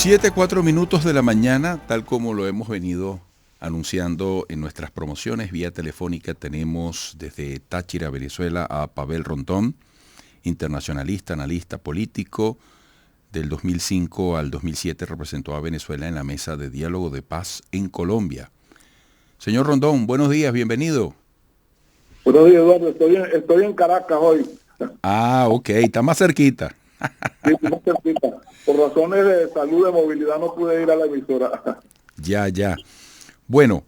7:04 de la mañana, tal como lo hemos venido anunciando en nuestras promociones vía telefónica. Tenemos desde Táchira, Venezuela, a Pavel Rondón, internacionalista, analista político. Del 2005 al 2007 representó a Venezuela en la Mesa de Diálogo de Paz en Colombia. Señor Rondón, buenos días, bienvenido. Buenos días, Eduardo. Estoy en Caracas hoy. Ah, ok, está más cerquita. Sí, más cerquita. Por razones de salud, de movilidad, no pude ir a la emisora. Ya. Bueno,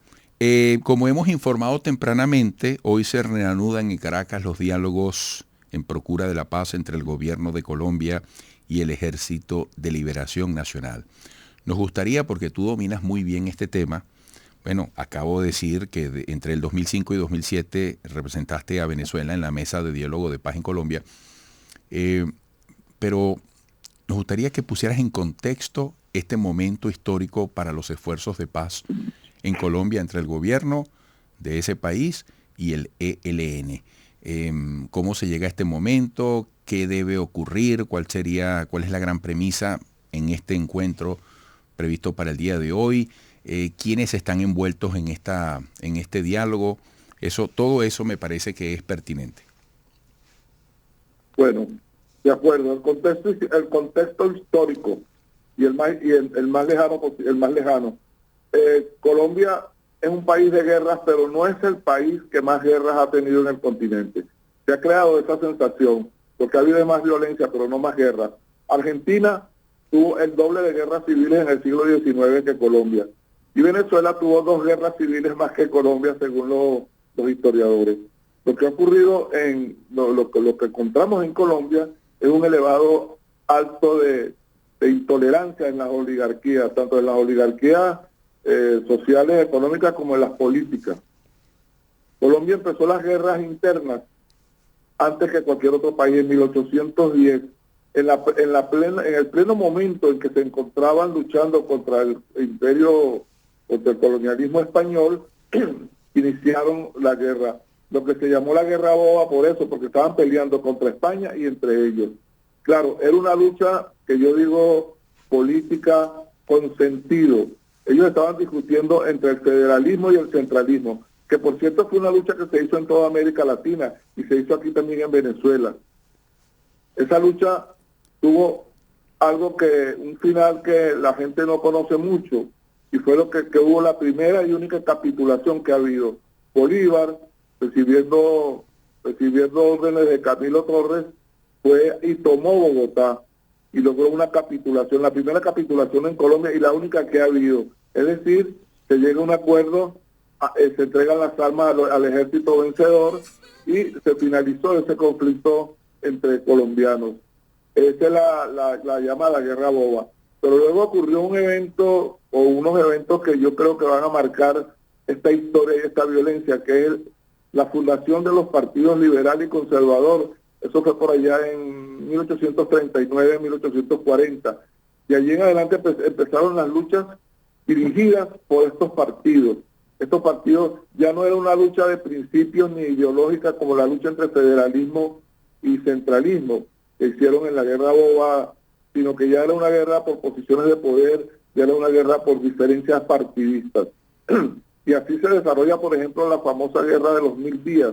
como hemos informado tempranamente, hoy se reanudan en Caracas los diálogos en procura de la paz entre el gobierno de Colombia y el Ejército de Liberación Nacional. Nos gustaría, porque tú dominas muy bien este tema, bueno, acabo de decir que entre el 2005 y 2007 representaste a Venezuela en la Mesa de Diálogo de Paz en Colombia, pero nos gustaría que pusieras en contexto este momento histórico para los esfuerzos de paz en Colombia entre el gobierno de ese país y el ELN. ¿Cómo se llega a este momento? ¿Qué debe ocurrir? ¿Cuál es la gran premisa en este encuentro previsto para el día de hoy? ¿Quiénes están envueltos en este diálogo? Todo eso me parece que es pertinente. Bueno, de acuerdo. El contexto histórico y el más lejano. Colombia es un país de guerras, pero no es el país que más guerras ha tenido en el continente. Se ha creado esa sensación, porque ha habido más violencia, pero no más guerras. Argentina tuvo el doble de guerras civiles en el siglo XIX que Colombia. Y Venezuela tuvo 2 guerras civiles más que Colombia, según los historiadores. Lo que ha ocurrido lo que encontramos en Colombia es un elevado alto de intolerancia en las oligarquías, tanto en las oligarquías sociales, económicas, como en las políticas. Colombia empezó las guerras internas antes que cualquier otro país, en 1810, en el pleno momento en que se encontraban luchando contra el imperio, contra el colonialismo español. Iniciaron la guerra, lo que se llamó la Guerra Boba por eso, porque estaban peleando contra España y entre ellos. Claro, era una lucha que yo digo política con sentido. Ellos estaban discutiendo entre el federalismo y el centralismo, que por cierto fue una lucha que se hizo en toda América Latina y se hizo aquí también en Venezuela. Esa lucha tuvo un final que la gente no conoce mucho, y fue lo que hubo la primera y única capitulación que ha habido. Bolívar, recibiendo órdenes de Camilo Torres, fue y tomó Bogotá y logró una capitulación, la primera capitulación en Colombia y la única que ha habido. Es decir, se llega a un acuerdo, se entregan las armas al ejército vencedor y se finalizó ese conflicto entre colombianos. Esa es la llamada Guerra Boba. Pero luego ocurrió un evento o unos eventos que yo creo que van a marcar esta historia y esta violencia, que es la fundación de los partidos liberal y conservador. Eso fue por allá en 1839, 1840. Y allí en adelante empezaron las luchas dirigidas por estos partidos. Estos partidos ya no era una lucha de principios ni ideológica como la lucha entre federalismo y centralismo que hicieron en la Guerra Boba, sino que ya era una guerra por posiciones de poder, ya era una guerra por diferencias partidistas. Y así se desarrolla, por ejemplo, la famosa Guerra de los 1000 días,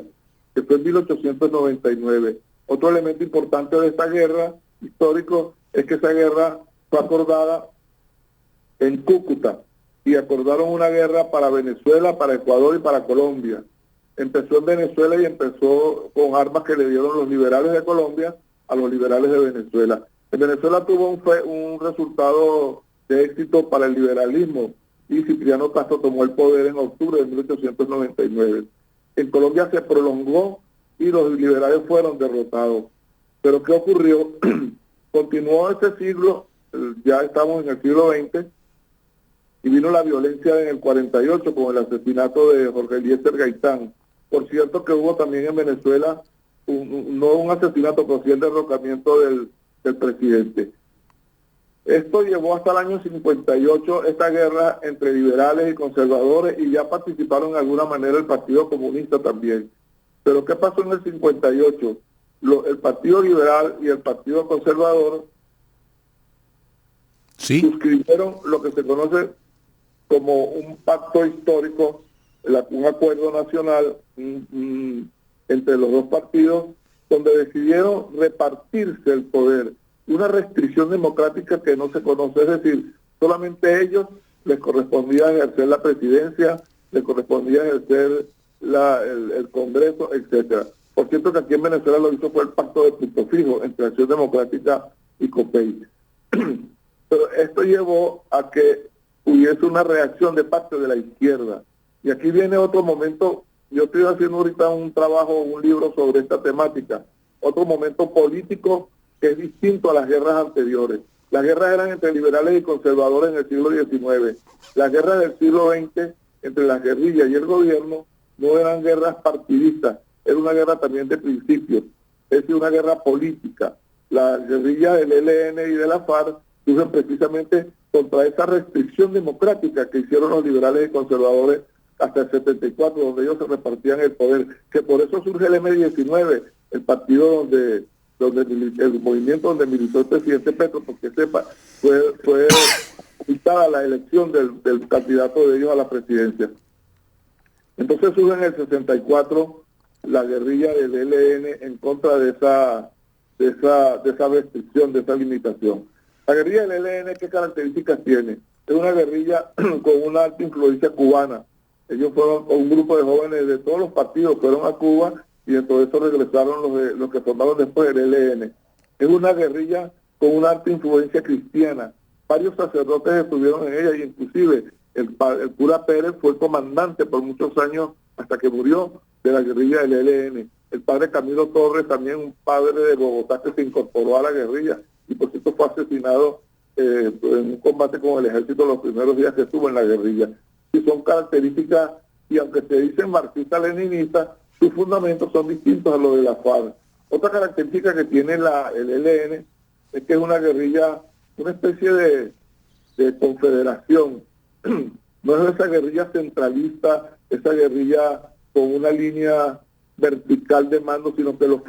que fue en 1899. Otro elemento importante de esta guerra histórico es que esa guerra fue acordada en Cúcuta, y acordaron una guerra para Venezuela, para Ecuador y para Colombia. Empezó en Venezuela y empezó con armas que le dieron los liberales de Colombia a los liberales de Venezuela. En Venezuela tuvo un resultado de éxito para el liberalismo y Cipriano Castro tomó el poder en octubre de 1899. En Colombia se prolongó y los liberales fueron derrotados. Pero ¿qué ocurrió? Continuó ese siglo, ya estamos en el siglo XX, y vino la violencia en el 48 con el asesinato de Jorge Eliezer Gaitán. Por cierto que hubo también en Venezuela, no un asesinato, pero sí el derrocamiento del presidente. Esto llevó hasta el año 58 esta guerra entre liberales y conservadores, y ya participaron de alguna manera el Partido Comunista también. Pero ¿qué pasó en el 58? El Partido Liberal y el Partido Conservador Sí. suscribieron lo que se conoce como un pacto histórico, un acuerdo nacional entre los dos partidos, donde decidieron repartirse el poder. Una restricción democrática que no se conoce, es decir, solamente a ellos les correspondía ejercer la presidencia, les correspondía ejercer el Congreso, etcétera. Por cierto que aquí en Venezuela lo hizo fue el pacto de punto fijo entre Acción Democrática y COPEI. Pero esto llevó a que hubiese una reacción de parte de la izquierda. Y aquí viene otro momento, yo estoy haciendo ahorita un trabajo, un libro sobre esta temática, otro momento político que es distinto a las guerras anteriores. Las guerras eran entre liberales y conservadores en el siglo XIX. Las guerras del siglo XX entre las guerrillas y el gobierno no eran guerras partidistas, era una guerra también de principios, es decir, una guerra política. La guerrilla del ELN y de la FARC surgen precisamente contra esa restricción democrática que hicieron los liberales y conservadores hasta el 74, donde ellos se repartían el poder, que por eso surge el M-19, el partido donde el movimiento donde militó el presidente Petro, porque fue quitada la elección del candidato de ellos a la presidencia. Entonces surge en el 64 la guerrilla del ELN en contra de esa restricción, de esa limitación. La guerrilla del ELN, ¿qué características tiene? Es una guerrilla con una alta influencia cubana. Ellos fueron un grupo de jóvenes de todos los partidos, fueron a Cuba y dentro de eso regresaron los que formaron después el ELN. Es una guerrilla con una alta influencia cristiana. Varios sacerdotes estuvieron en ella y inclusive el cura Pérez fue el comandante por muchos años hasta que murió de la guerrilla del ELN. El padre Camilo Torres, también un padre de Bogotá que se incorporó a la guerrilla y por cierto fue asesinado en un combate con el ejército los primeros días que estuvo en la guerrilla. Y son características, y aunque se dicen marxistas-leninistas, sus fundamentos son distintos a los de la FARC. Otra característica que tiene el ELN es que es una guerrilla, una especie de confederación. No es esa guerrilla centralista, esa guerrilla con una línea vertical de mando, sino que los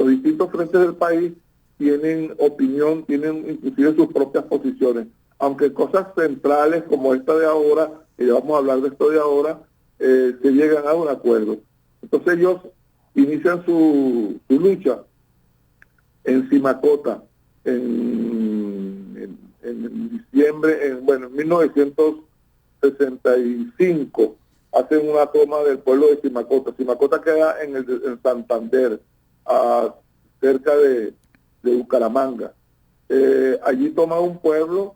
distintos frentes del país tienen opinión, tienen inclusive sus propias posiciones. Aunque cosas centrales como esta de ahora, y vamos a hablar de esto de ahora, se llegan a un acuerdo. Entonces ellos inician su lucha en Simacota, en diciembre, en 1965, hacen una toma del pueblo de Simacota. Simacota queda en Santander, cerca de Bucaramanga. Allí toman un pueblo,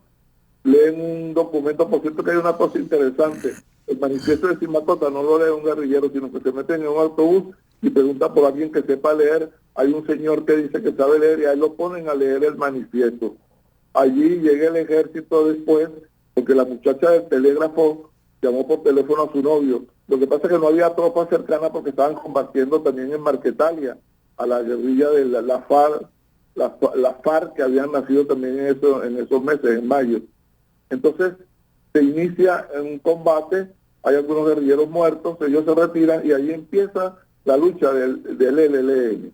leen un documento, por cierto que hay una cosa interesante, el manifiesto de Simacota no lo lee un guerrillero, sino que se meten en un autobús y preguntan por alguien que sepa leer. Hay un señor que dice que sabe leer y ahí lo ponen a leer el manifiesto. Allí llega el ejército después, porque la muchacha del telégrafo llamó por teléfono a su novio. Lo que pasa es que no había tropas cercanas porque estaban combatiendo también en Marquetalia a la guerrilla de la FARC, la FARC que habían nacido también en esos meses, en mayo. Entonces se inicia un combate, hay algunos guerrilleros muertos, ellos se retiran y ahí empieza la lucha del ELN.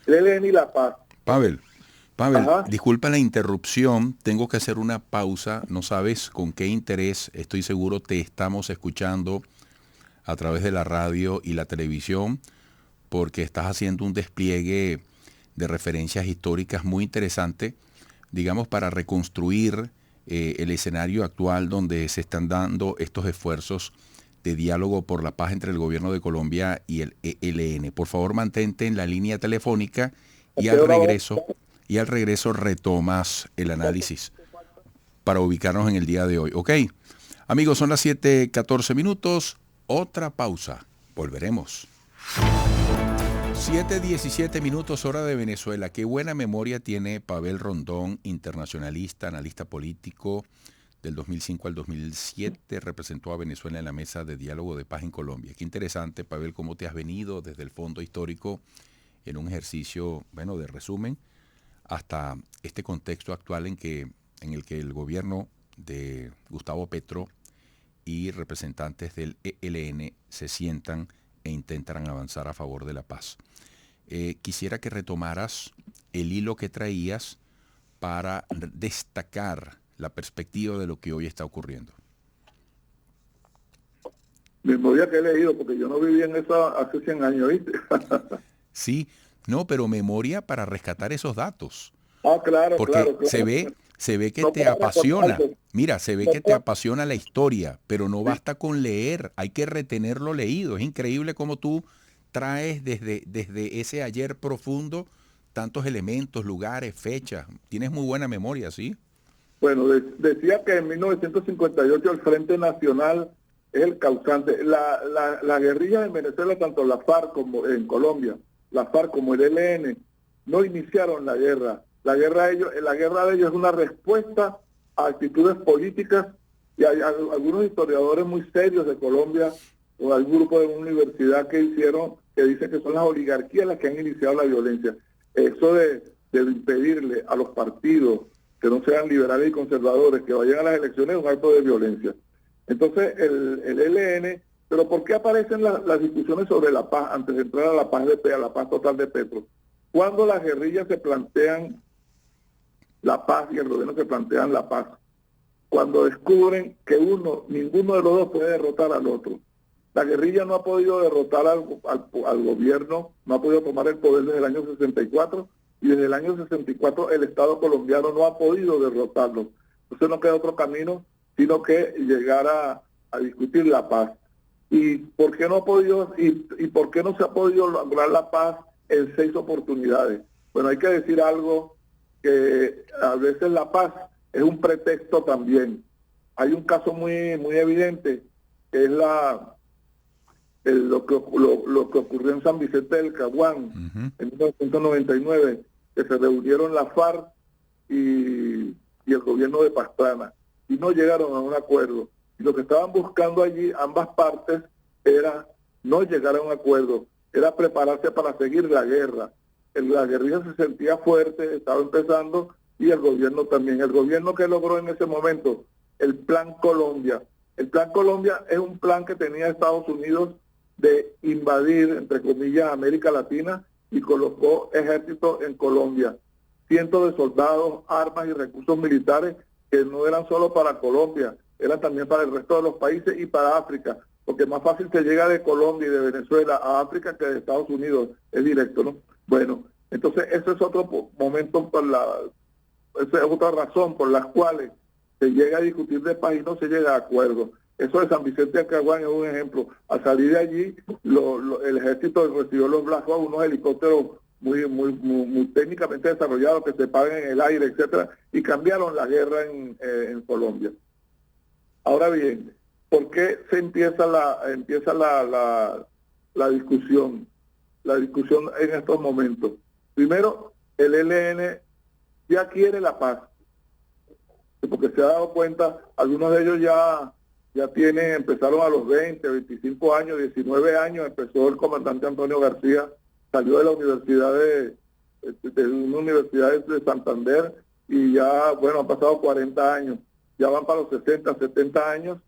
El ELN y la paz. Pavel, disculpa la interrupción, tengo que hacer una pausa, no sabes con qué interés, estoy seguro te estamos escuchando a través de la radio y la televisión, porque estás haciendo un despliegue de referencias históricas muy interesante, digamos, para reconstruir el escenario actual donde se están dando estos esfuerzos de diálogo por la paz entre el gobierno de Colombia y el ELN. Por favor, mantente en la línea telefónica y al regreso retomas el análisis para ubicarnos en el día de hoy. ¿Ok? Amigos, son las 7:14 minutos. Otra pausa. Volveremos. 7:17 minutos, hora de Venezuela. Qué buena memoria tiene Pavel Rondón, internacionalista, analista político. Del 2005 al 2007 representó a Venezuela en la mesa de diálogo de paz en Colombia. Qué interesante, Pavel, cómo te has venido desde el fondo histórico en un ejercicio, de resumen, hasta este contexto actual en el que el gobierno de Gustavo Petro y representantes del ELN se sientan e intentan avanzar a favor de la paz. Quisiera que retomaras el hilo que traías para destacar la perspectiva de lo que hoy está ocurriendo? Memoria que he leído, porque yo no viví en eso hace 100 años, ¿viste? Sí, no, pero memoria para rescatar esos datos. Claro, Porque claro, claro. se ve que No te para apasiona. recordarlo. Mira, se ve No que te para- apasiona la historia, pero no sí. basta con leer, hay que retener lo leído. Es increíble cómo tú traes desde ese ayer profundo tantos elementos, lugares, fechas. Tienes muy buena memoria, ¿sí? Bueno, decía que en 1958 el Frente Nacional es el causante. La guerrilla en Venezuela, tanto la FARC como en Colombia, la FARC como el ELN, no iniciaron la guerra. La guerra de ellos es una respuesta a actitudes políticas y hay algunos historiadores muy serios de Colombia o algún grupo de una universidad que dicen que son las oligarquías las que han iniciado la violencia. Eso de impedirle a los partidos que no sean liberales y conservadores, que vayan a las elecciones, es un acto de violencia. Entonces, el ELN, pero ¿por qué aparecen las discusiones sobre la paz antes de entrar a la paz a la paz total de Petro? Cuando las guerrillas se plantean la paz y el gobierno se plantean la paz, cuando descubren que ninguno de los dos puede derrotar al otro. La guerrilla no ha podido derrotar al gobierno, no ha podido tomar el poder desde el año 64 y desde el año 64 el Estado colombiano no ha podido derrotarlo. Entonces no queda otro camino sino que llegar a discutir la paz. ¿Y por qué no ha podido y por qué no se ha podido lograr la paz en 6 oportunidades? Bueno, hay que decir algo, que a veces la paz es un pretexto también. Hay un caso muy evidente, que es lo que ocurrió en San Vicente del Caguán, en 1999, que se reunieron la FARC y el gobierno de Pastrana, y no llegaron a un acuerdo. Y lo que estaban buscando allí, ambas partes, era no llegar a un acuerdo, era prepararse para seguir la guerra. La guerrilla se sentía fuerte, estaba empezando, y el gobierno también. El gobierno que logró en ese momento el Plan Colombia. El Plan Colombia es un plan que tenía Estados Unidos de invadir, entre comillas, América Latina, y colocó ejército en Colombia. Cientos de soldados, armas y recursos militares que no eran solo para Colombia, eran también para el resto de los países y para África, porque más fácil se llega de Colombia y de Venezuela a África que de Estados Unidos, es directo, ¿no? Bueno, entonces ese es otro momento, esa es otra razón por las cuales se llega a discutir de paz y no se llega a acuerdo. Eso de San Vicente de Caguán es un ejemplo. Al salir de allí, el ejército recibió los Black Hawk, unos helicópteros muy técnicamente desarrollados que se pagan en el aire, etcétera, y cambiaron la guerra en Colombia. Ahora bien, ¿por qué se empieza la discusión? La discusión en estos momentos. Primero, el ELN ya quiere la paz, porque se ha dado cuenta, algunos de ellos ya empezaron a los 20, 25 años, 19 años, empezó el comandante Antonio García, salió de la universidad de una universidad de Santander, y ya, bueno, han pasado 40 años, ya van para los 60, 70 años,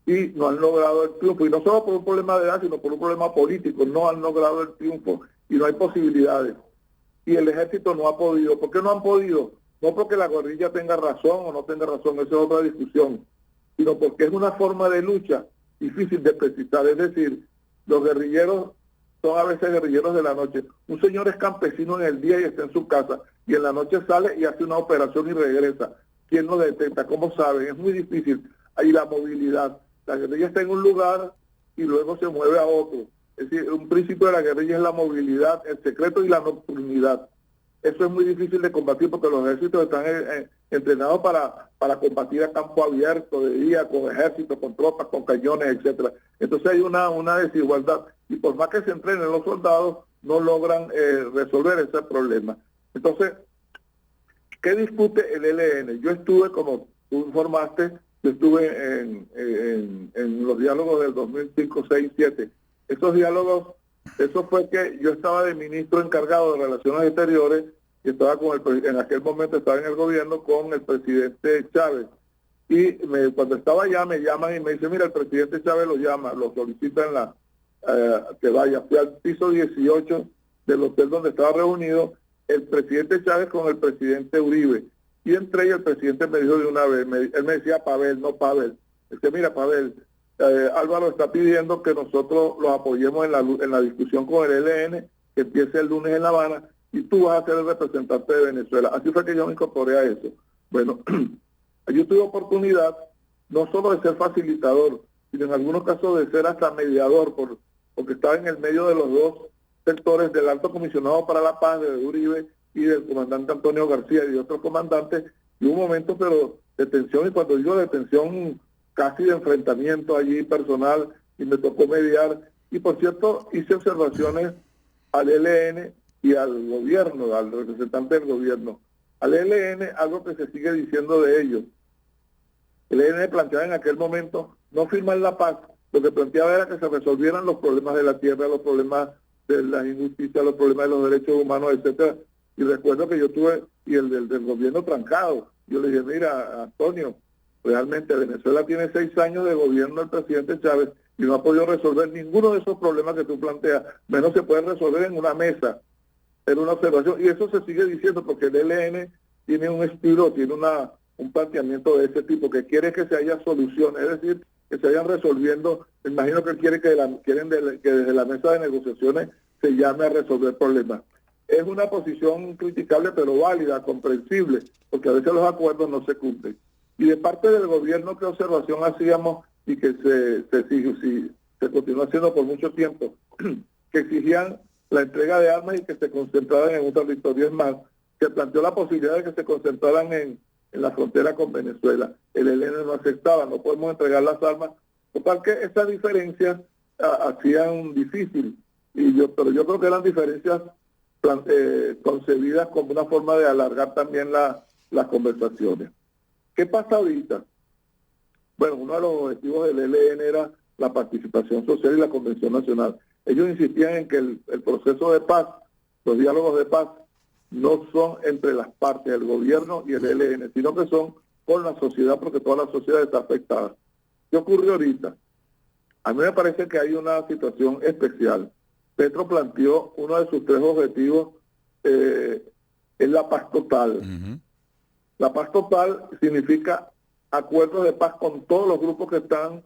y no han logrado el triunfo, y no solo por un problema de edad, sino por un problema político, no han logrado el triunfo, y no hay posibilidades. Y el ejército no ha podido. ¿Por qué no han podido? No porque la guerrilla tenga razón o no tenga razón, esa es otra discusión, sino porque es una forma de lucha difícil de precisar. Es decir, los guerrilleros son a veces guerrilleros de la noche. Un señor es campesino en el día y está en su casa, y en la noche sale y hace una operación y regresa. ¿Quién lo detecta? ¿Cómo saben? Es muy difícil. Ahí la movilidad. La guerrilla está en un lugar y luego se mueve a otro. Es decir, un principio de la guerrilla es la movilidad, el secreto y la nocturnidad. Eso es muy difícil de combatir porque los ejércitos están entrenados para combatir a campo abierto, de día, con ejércitos, con tropas, con cañones, etcétera. Entonces hay una desigualdad, y por más que se entrenen los soldados, no logran resolver ese problema. Entonces, ¿qué discute el ELN? Yo estuve, como tú informaste, yo estuve en los diálogos del 2005, 6, 7. Esos diálogos, eso fue que yo estaba de ministro encargado de Relaciones Exteriores, y estaba en aquel momento estaba en el gobierno con el presidente Chávez. Y cuando estaba allá me llaman y me dicen, mira, el presidente Chávez lo llama, lo solicita que vaya. Fui al piso 18 del hotel donde estaba reunido el presidente Chávez con el presidente Uribe. Y entré y el presidente me dijo de una vez, él me decía Pavel, no Pavel. Dice, mira Pavel, Álvaro está pidiendo que nosotros los apoyemos en la discusión con el ELN, que empiece el lunes en La Habana, y tú vas a ser el representante de Venezuela. Así fue que yo me incorporé a eso. Bueno, yo tuve oportunidad no solo de ser facilitador, sino en algunos casos de ser hasta mediador, porque estaba en el medio de los dos sectores del Alto Comisionado para la Paz, de Uribe, y del comandante Antonio García y de otros comandantes, y hubo un momento pero de tensión, y cuando digo de tensión, casi de enfrentamiento allí personal, y me tocó mediar, y por cierto hice observaciones al ELN y al gobierno, al representante del gobierno. Al ELN, algo que se sigue diciendo de ellos. El ELN planteaba en aquel momento no firmar la paz, lo que planteaba era que se resolvieran los problemas de la tierra, los problemas de la injusticia, los problemas de los derechos humanos, etcétera. Y recuerdo que yo tuve, y el del gobierno trancado, yo le dije, mira, Antonio, realmente Venezuela tiene 6 años de gobierno del presidente Chávez y no ha podido resolver ninguno de esos problemas que tú planteas, menos se pueden resolver en una mesa, en una observación, y eso se sigue diciendo porque el ELN tiene un estilo, tiene un planteamiento de ese tipo, que quiere que se haya soluciones, es decir, que se vayan resolviendo. Me imagino que él quiere que desde la mesa de negociaciones se llame a resolver problemas. Es una posición criticable pero válida, comprensible, porque a veces los acuerdos no se cumplen. Y de parte del gobierno, ¿qué observación hacíamos y que se continúa haciendo por mucho tiempo? Que exigían la entrega de armas y que se concentraran en un territorio. Es más, se planteó la posibilidad de que se concentraran en la frontera con Venezuela. El ELN no aceptaba, no podemos entregar las armas. Total que esas diferencias hacían difícil, pero yo creo que eran diferencias concebidas como una forma de alargar también las conversaciones. ¿Qué pasa ahorita? Bueno, uno de los objetivos del ELN era la participación social y la Convención Nacional. Ellos insistían en que el proceso de paz, los diálogos de paz, no son entre las partes del gobierno y el ELN, sino que son con la sociedad, porque toda la sociedad está afectada. ¿Qué ocurre ahorita? A mí me parece que hay una situación especial. Petro planteó uno de sus 3 objetivos, es la paz total. Uh-huh. La paz total significa acuerdos de paz con todos los grupos que están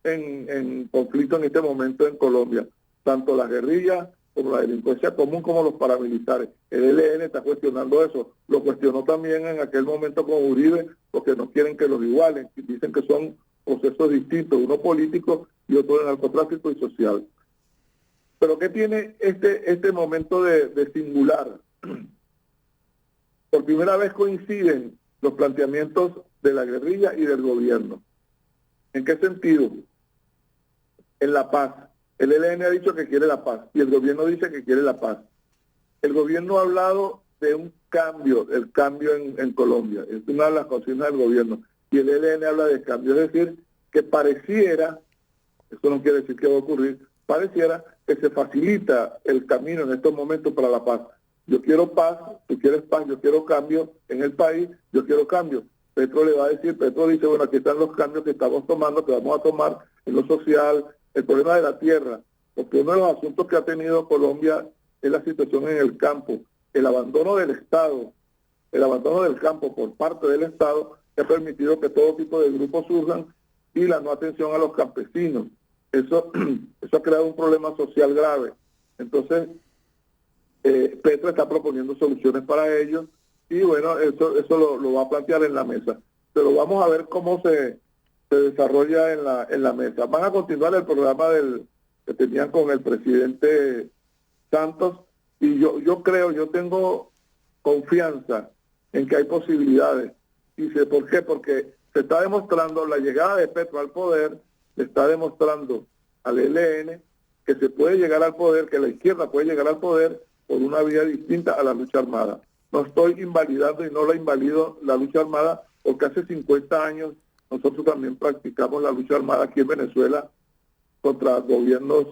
en conflicto en este momento en Colombia, tanto las guerrillas como la delincuencia común como los paramilitares. El ELN está cuestionando eso. Lo cuestionó también en aquel momento con Uribe, porque no quieren que los igualen, y dicen que son procesos distintos, uno político y otro de narcotráfico y social. Pero ¿qué tiene este momento de singular? Por primera vez coinciden los planteamientos de la guerrilla y del gobierno. ¿En qué sentido? En la paz. El ELN ha dicho que quiere la paz y el gobierno dice que quiere la paz. El gobierno ha hablado de un cambio, el cambio en Colombia. Es una de las consignas del gobierno. Y el ELN habla de cambio. Es decir, que pareciera, eso no quiere decir que va a ocurrir, pareciera que se facilita el camino en estos momentos para la paz. Yo quiero paz, tú quieres paz, yo quiero cambio en el país, yo quiero cambio. Petro le va a decir, Petro dice, bueno, aquí están los cambios que estamos tomando, que vamos a tomar en lo social, el problema de la tierra, porque uno de los asuntos que ha tenido Colombia es la situación en el campo, el abandono del Estado, el abandono del campo por parte del Estado, que ha permitido que todo tipo de grupos surjan, y la no atención a los campesinos. Eso ha creado un problema social grave. Entonces, Petro está proponiendo soluciones para ellos, y bueno, eso lo va a plantear en la mesa. Pero vamos a ver cómo se desarrolla en la mesa. Van a continuar el programa que tenían con el presidente Santos, y yo tengo confianza en que hay posibilidades. Y sé por qué, porque se está demostrando, la llegada de Petro al poder, le está demostrando al ELN que se puede llegar al poder, que la izquierda puede llegar al poder por una vía distinta a la lucha armada. No estoy invalidando y no la invalido la lucha armada, porque hace 50 años nosotros también practicamos la lucha armada aquí en Venezuela contra gobiernos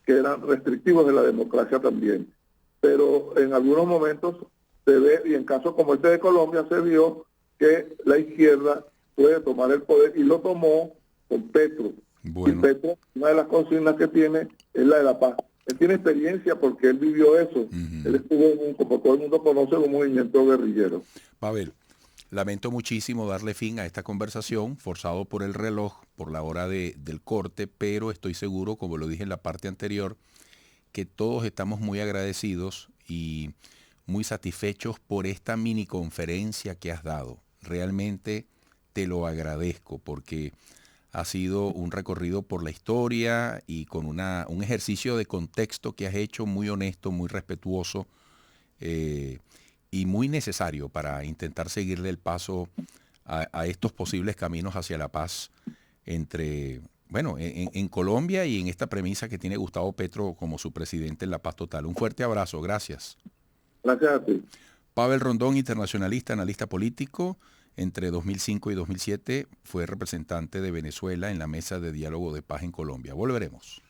que eran restrictivos de la democracia también. Pero en algunos momentos se ve, y en casos como este de Colombia, se vio que la izquierda puede tomar el poder, y lo tomó con Petro. Bueno. Y Petro, una de las consignas que tiene es la de la paz. Él tiene experiencia porque él vivió eso. Uh-huh. Él estuvo, como todo el mundo conoce, un movimiento guerrillero. Pavel, Lamento muchísimo darle fin a esta conversación, forzado por el reloj, por la hora del corte, pero estoy seguro, como lo dije en la parte anterior, que todos estamos muy agradecidos y muy satisfechos por esta mini conferencia que has dado. Realmente te lo agradezco porque ha sido un recorrido por la historia y con un ejercicio de contexto que has hecho muy honesto, muy respetuoso y muy necesario para intentar seguirle el paso a estos posibles caminos hacia la paz entre, bueno, en Colombia y en esta premisa que tiene Gustavo Petro como su presidente en la paz total. Un fuerte abrazo, gracias. Gracias a ti. Pavel Rondón, internacionalista, analista político, entre 2005 y 2007 fue representante de Venezuela en la Mesa de Diálogo de Paz en Colombia. Volveremos.